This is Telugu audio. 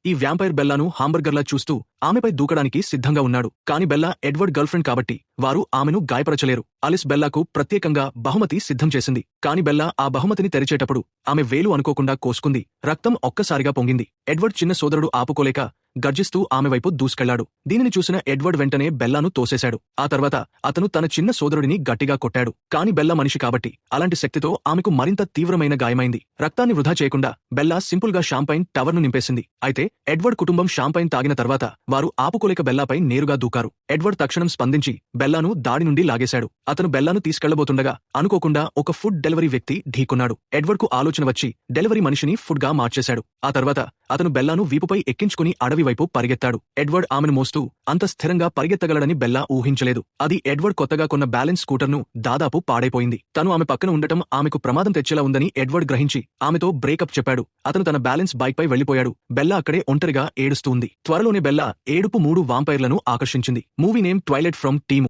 ఈ వ్యాంపైర్ బెల్లాను హాంబర్గర్లా చూస్తూ ఆమెపై దూకడానికి సిద్ధంగా ఉన్నాడు. కాని బెల్లా ఎడ్వర్డ్ గర్ల్ఫ్రెండ్ కాబట్టి వారు ఆమెను గాయపరచలేరు. అలిస్ బెల్లాకు ప్రత్యేకంగా బహుమతి సిద్ధం చేసింది. కాని బెల్లా ఆ బహుమతిని తెరిచేటప్పుడు ఆమె వేలు అనుకోకుండా కోసుకుంది. రక్తం ఒక్కసారిగా పొంగింది. ఎడ్వర్డ్ చిన్న సోదరుడు ఆపుకోలేక గర్జిస్తూ ఆమె వైపు దూసుకెళ్లాడు. దీనిని చూసిన ఎడ్వర్డ్ వెంటనే బెల్లాను తోసేశాడు. ఆ తర్వాత అతను తన చిన్న సోదరుడిని గట్టిగా కొట్టాడు. కాని బెల్లా మనిషి కాబట్టి అలాంటి శక్తితో ఆమెకు మరింత తీవ్రమైన గాయమైంది. రక్తాన్ని వృధా చేయకుండా బెల్లా సింపుల్ గా షాంపైన్ టవర్ను నింపేసింది. అయితే ఎడ్వర్డ్ కుటుంబం షాంపైన్ తాగిన తర్వాత వారు ఆపుకోలేక బెల్లాపై నేరుగా దూకారు. ఎడ్వర్డ్ తక్షణం స్పందించి బెల్లాను దాడి నుండి లాగేశాడు. అతను బెల్లాను తీసుకెళ్లబోతుండగా అనుకోకుండా ఒక ఫుడ్ డెలివరీ వ్యక్తి ఢీకొన్నాడు. ఎడ్వర్డ్ కు ఆలోచన వచ్చి డెలివరీ మనిషిని ఫుడ్ గా మార్చేశాడు. ఆ తర్వాత అతను బెల్లాను వీపుపై ఎక్కించుకుని అడవి వైపు పరిగెత్తాడు. ఎడ్వర్డ్ ఆమెను మోస్తూ అంత స్థిరంగా పరిగెత్తగలడని బెల్లా ఊహించలేదు. అది ఎడ్వర్డ్ కొత్తగా కొన్న బ్యాలెన్స్ స్కూటర్ను దాదాపు పాడైపోయింది. తను ఆమె పక్కన ఉండటం ఆమెకు ప్రమాదం తెచ్చేలా ఉందని ఎడ్వర్డ్ గ్రహించి ఆమెతో బ్రేకప్ చెప్పాడు. అతను తన బ్యాలెన్స్ బైక్ పై వెళ్లిపోయాడు. బెల్లా అక్కడే ఒంటరిగా ఏడుస్తూ ఉంది. త్వరలోనే బెల్లా ఏడుపు 3 వాంపైర్లను ఆకర్షించింది. Movie name twilight from team.